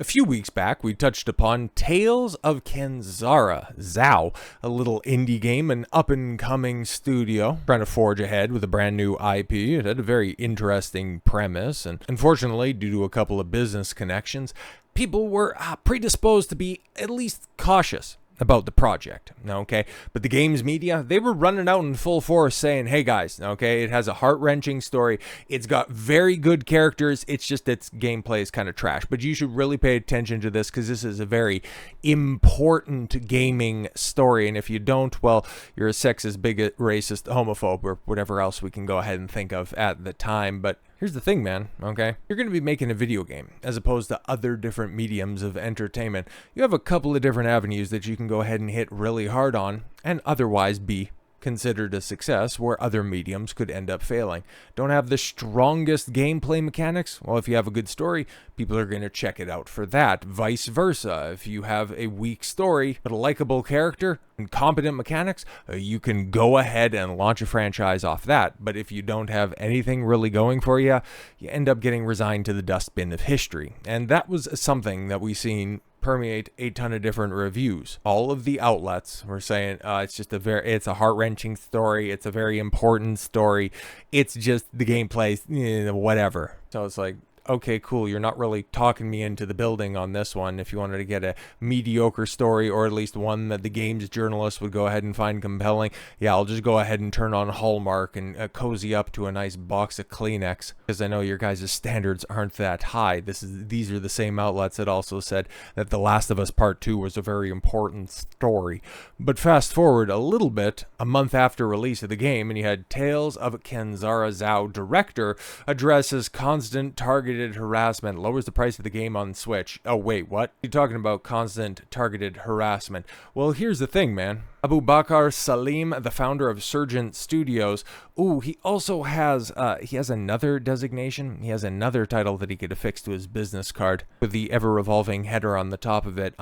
A few weeks back, we touched upon Tales of Kenzera, Zao, a little indie game, an up-and-coming studio, trying to forge ahead with a brand new IP. It had a very interesting premise, and unfortunately, due to a couple of business connections, people were predisposed to be at least cautious about the project, okay? But the games media, they were running out in full force saying, hey guys, okay, it has a heart-wrenching story, it's got very good characters, it's just its gameplay is kind of trash. But you should really pay attention to this because this is a very important gaming story, and if you don't, well, you're a sexist, bigot, racist, homophobe, or whatever else we can go ahead and think of at the time. But here's the thing, man, okay? You're going to be making a video game as opposed to other different mediums of entertainment. You have a couple of different avenues that you can go ahead and hit really hard on and otherwise be considered a success where other mediums could end up failing. Don't have the strongest gameplay mechanics? Well, if you have a good story, people are going to check it out for that. Vice versa. If you have a weak story but a likable character and competent mechanics, you can go ahead and launch a franchise off that. But if you don't have anything really going for you, you end up getting resigned to the dustbin of history. And that was something that we seen permeate a ton of different reviews. All of the outlets were saying it's a heart-wrenching story, it's a very important story, it's just the gameplay, whatever. So it's like, okay, cool, you're not really talking me into the building on this one. If you wanted to get a mediocre story, or at least one that the games journalists would go ahead and find compelling, yeah, I'll just go ahead and turn on Hallmark and cozy up to a nice box of Kleenex, because I know your guys' standards aren't that high. These are the same outlets that also said that The Last of Us Part 2 was a very important story. But fast forward a little bit, a month after release of the game, and you had Tales of Kenzera Zao director addresses constant targeted harassment, lowers the price of the game on Switch. Oh wait, what? You're talking about constant targeted harassment. Well, here's the thing, man. Abubakar Salim, the founder of Surgent Studios, he also has another designation. He has another title that he could affix to his business card with the ever-revolving header on the top of it.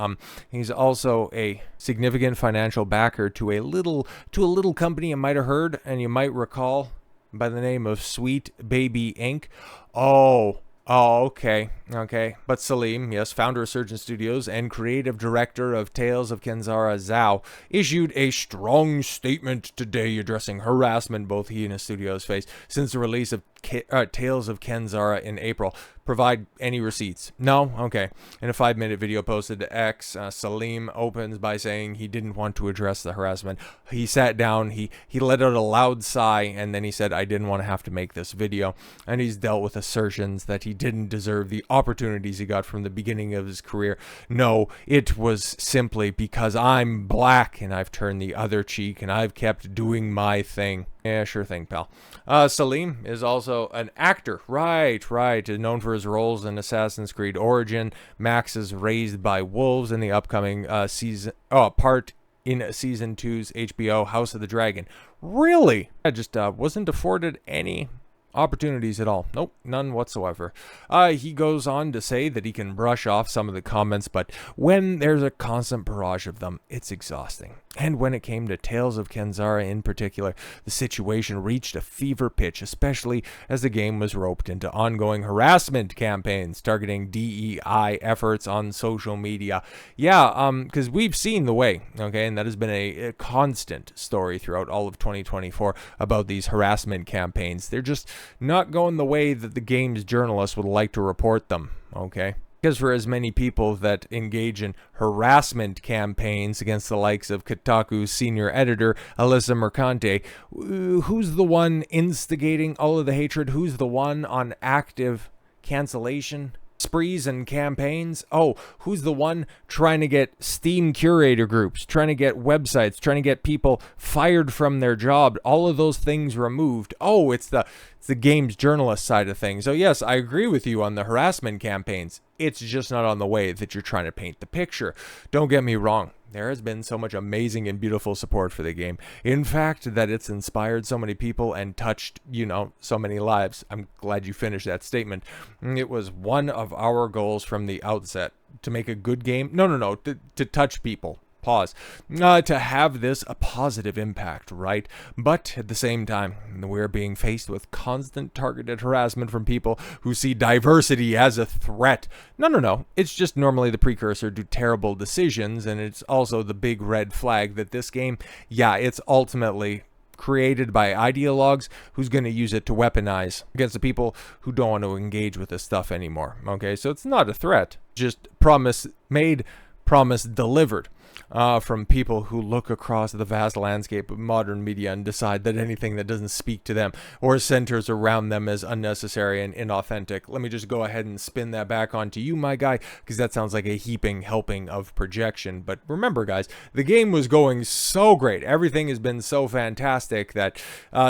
He's also a significant financial backer to a little company you might have heard and you might recall by the name of Sweet Baby Inc. Oh, okay. But Salim, yes, founder of Surgent Studios and creative director of Tales of Kenzera Zao, issued a strong statement today addressing harassment both he and his studios face since the release of Tales of Kenzera in April. Provide any receipts? No? Okay. In a 5-minute video posted to X, Salim opens by saying he didn't want to address the harassment. He sat down, he let out a loud sigh, and then he said, I didn't want to have to make this video. And he's dealt with assertions that he didn't deserve the opportunities he got from the beginning of his career. No, it was simply because I'm black and I've turned the other cheek and I've kept doing my thing. Yeah, sure thing, pal. Salim is also an actor. Right. Known for his roles in Assassin's Creed Origin, Max is Raised by Wolves in the upcoming part in Season 2's HBO House of the Dragon. Really? I just wasn't afforded any opportunities at all. Nope, none whatsoever. He goes on to say that he can brush off some of the comments, but when there's a constant barrage of them, it's exhausting. And when it came to Tales of Kenzera in particular, the situation reached a fever pitch, especially as the game was roped into ongoing harassment campaigns targeting DEI efforts on social media. Yeah, because we've seen the way, okay, and that has been a constant story throughout all of 2024 about these harassment campaigns. They're just not going the way that the game's journalists would like to report them, okay? Because for as many people that engage in harassment campaigns against the likes of Kotaku's senior editor, Alyssa Mercante, who's the one instigating all of the hatred? Who's the one on active cancellation sprees and campaigns? Who's the one trying to get Steam curator groups, trying to get websites, trying to get people fired from their job, all of those things removed? It's the game's journalist side of things. So yes, I agree with you on the harassment campaigns. It's just not on the way that you're trying to paint the picture. Don't get me wrong. There has been so much amazing and beautiful support for the game. In fact, that it's inspired so many people and touched, so many lives. I'm glad you finished that statement. It was one of our goals from the outset to make a good game. No, to touch people. pause, to have this a positive impact, right? But at the same time, we're being faced with constant targeted harassment from people who see diversity as a threat. No. It's just normally the precursor to terrible decisions, and it's also the big red flag that this game, it's ultimately created by ideologues who's going to use it to weaponize against the people who don't want to engage with this stuff anymore. Okay, so it's not a threat, just promise made, promise delivered. From people who look across the vast landscape of modern media and decide that anything that doesn't speak to them or centers around them is unnecessary and inauthentic. Let me just go ahead and spin that back onto you, my guy, because that sounds like a heaping helping of projection. But remember, guys, the game was going so great. Everything has been so fantastic that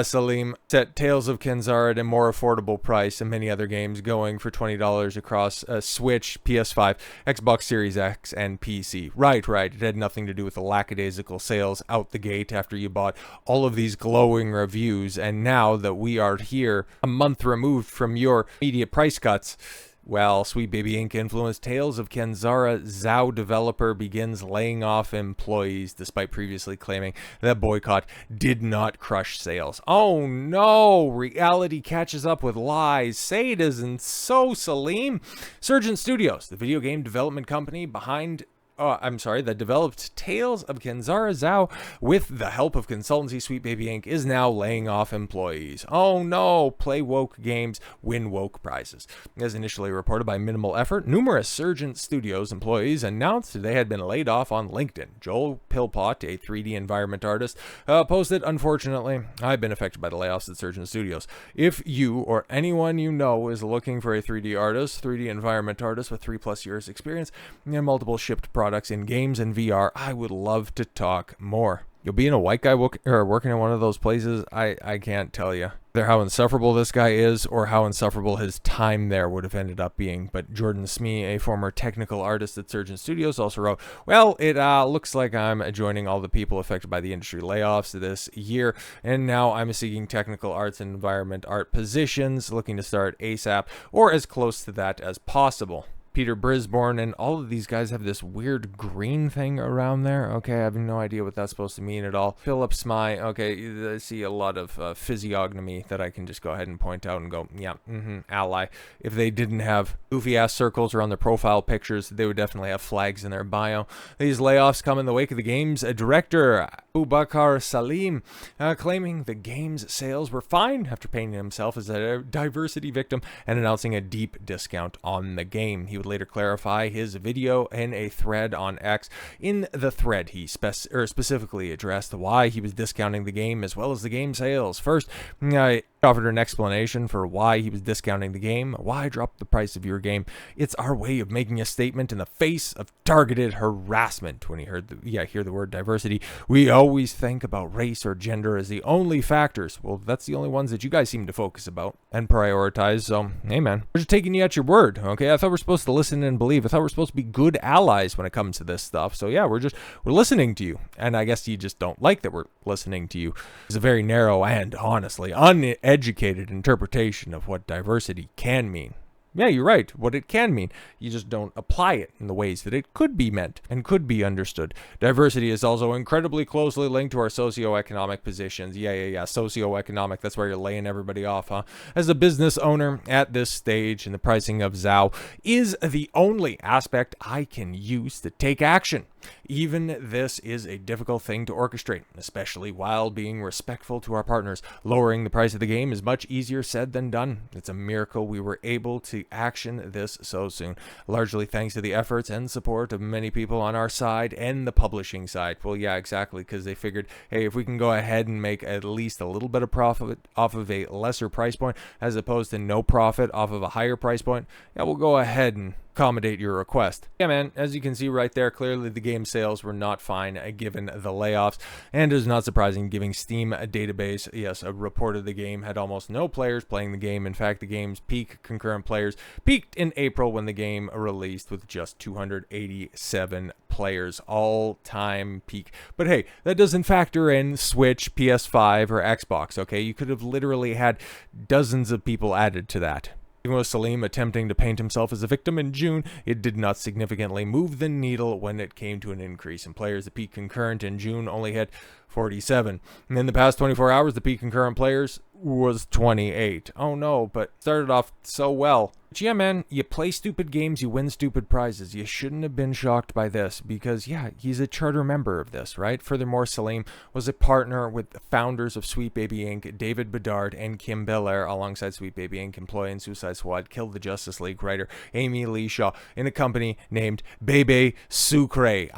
Salim set Tales of Kenzera at a more affordable price and many other games going for $20 across Switch, PS5, Xbox Series X, and PC. Right. It had nothing to do with the lackadaisical sales out the gate after you bought all of these glowing reviews. And now that we are here a month removed from your immediate price cuts, well, Sweet Baby Inc. influenced Tales of Kenzera Zhao developer begins laying off employees despite previously claiming that boycott did not crush sales. Oh no, reality catches up with lies. Say it isn't so, Salim. Surgent Studios, the video game development company that developed Tales of Kenzera Zhao with the help of consultancy Sweet Baby Inc. is now laying off employees. Oh no, play woke games, win woke prizes. As initially reported by Minimal Effort, numerous Surgent Studios employees announced they had been laid off on LinkedIn. Joel Pilpot, a 3D environment artist, posted, "Unfortunately, I've been affected by the layoffs at Surgent Studios. If you or anyone you know is looking for a 3D artist, 3D environment artist with 3+ years experience and multiple shipped products in games and VR, I would love to talk more." You'll be in a white guy working in one of those places. I can't tell you either how insufferable this guy is or how insufferable his time there would have ended up being. But Jordan Smee, a former technical artist at Surgent Studios, also wrote, "Well, it looks like I'm joining all the people affected by the industry layoffs this year, and now I'm seeking technical arts and environment art positions, looking to start ASAP or as close to that as possible." Peter Brisborn and all of these guys have this weird green thing around there. Okay, I have no idea what that's supposed to mean at all. Philip Smythe, okay, I see a lot of physiognomy that I can just go ahead and point out and go, ally. If they didn't have goofy-ass circles around their profile pictures, they would definitely have flags in their bio. These layoffs come in the wake of the game's director, Abubakar Salim, claiming the game's sales were fine after painting himself as a diversity victim and announcing a deep discount on the game. He would later clarify his video in a thread on X. In the thread, he specifically addressed why he was discounting the game as well as the game sales. First, I offered an explanation for why he was discounting the game. Why drop the price of your game? It's our way of making a statement in the face of targeted harassment. When he hear the word diversity, we always think about race or gender as the only factors. Well, that's the only ones that you guys seem to focus about and prioritize. So, hey man, we're just taking you at your word, okay? I thought we're supposed to listen and believe. I thought we're supposed to be good allies when it comes to this stuff. So yeah, we're listening to you. And I guess you just don't like that we're listening to you. It's a very narrow and honestly uneducated interpretation of what diversity can mean. Yeah, you're right. What it can mean. You just don't apply it in the ways that it could be meant and could be understood. Diversity is also incredibly closely linked to our socioeconomic positions. Yeah. Socioeconomic. That's where you're laying everybody off, huh? As a business owner at this stage in the pricing of Zhao is the only aspect I can use to take action. Even this is a difficult thing to orchestrate, especially while being respectful to our partners. Lowering the price of the game is much easier said than done. It's a miracle we were able to action this so soon, largely thanks to the efforts and support of many people on our side and the publishing side. Well, yeah, exactly, because they figured, hey, if we can go ahead and make at least a little bit of profit off of a lesser price point as opposed to no profit off of a higher price point, yeah, we'll go ahead and accommodate your request. Yeah, man, as you can see right there, clearly the game sales were not fine given the layoffs, and it is not surprising given Steam database, reported the game had almost no players playing the game. In fact, the game's peak concurrent players peaked in April when the game released with just 287 players, all-time peak. But hey, that doesn't factor in Switch, PS5, or Xbox, okay? You could have literally had dozens of people added to that. Even with Salim attempting to paint himself as a victim in June, it did not significantly move the needle when it came to an increase in players. The peak concurrent in June only had 47. And in the past 24 hours, the peak concurrent players was 28. Oh no, but started off so well. But yeah, man, you play stupid games, you win stupid prizes. You shouldn't have been shocked by this because, yeah, he's a charter member of this, right? Furthermore, Salim was a partner with the founders of Sweet Baby Inc., David Bedard and Kim Belair, alongside Sweet Baby Inc. employee in Suicide Squad, Killed the Justice League writer Amy Lee Shaw, in a company named Bebe Sucre.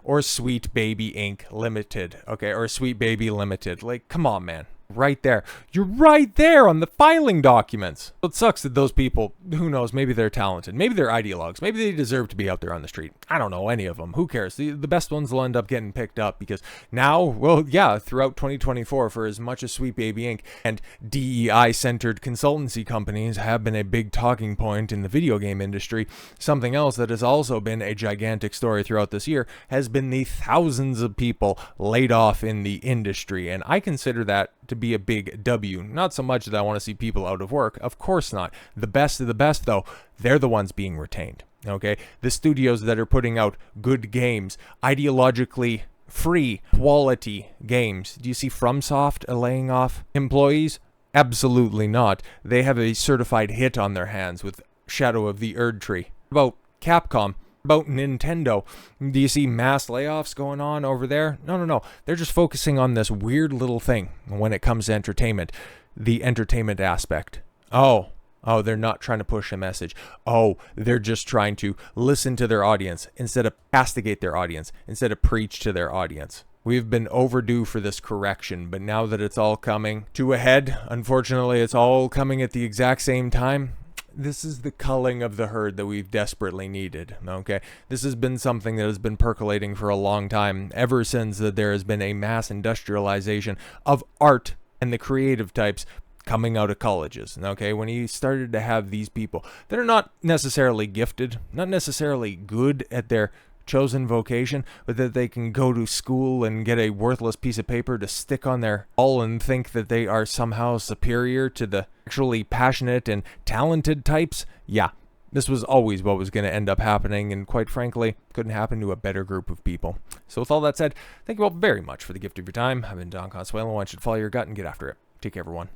Or Sweet Baby Inc. Limited, okay? Or Sweet Baby Limited. Like, come on, man. Right there. You're right there on the filing documents. It sucks that those people, who knows, maybe they're talented. Maybe they're ideologues. Maybe they deserve to be out there on the street. I don't know, any of them. Who cares? The best ones will end up getting picked up because now, well, yeah, throughout 2024, for as much as Sweet Baby Inc. and DEI-centered consultancy companies have been a big talking point in the video game industry, something else that has also been a gigantic story throughout this year has been the thousands of people laid off in the industry. And I consider that to be a big W. Not so much that I want to see people out of work. Of course not. The best of the best, though, they're the ones being retained. Okay? The studios that are putting out good games, ideologically free, quality games. Do you see FromSoft laying off employees? Absolutely not. They have a certified hit on their hands with Shadow of the Erdtree. About Capcom, about Nintendo. Do you see mass layoffs going on over there? No. They're just focusing on this weird little thing when it comes to entertainment. The entertainment aspect. Oh, they're not trying to push a message. Oh, they're just trying to listen to their audience instead of castigate their audience, instead of preach to their audience. We've been overdue for this correction, but now that it's all coming to a head, unfortunately, it's all coming at the exact same time. This is the culling of the herd that we've desperately needed, okay? This has been something that has been percolating for a long time, ever since that there has been a mass industrialization of art and the creative types coming out of colleges, okay? When you started to have these people that are not necessarily gifted, not necessarily good at their chosen vocation, but that they can go to school and get a worthless piece of paper to stick on their wall and think that they are somehow superior to the actually passionate and talented types. Yeah, this was always what was going to end up happening, and quite frankly, couldn't happen to a better group of people. So with all that said, thank you all very much for the gift of your time. I've been Don Consuelo. I want you to follow your gut and get after it. Take care, everyone.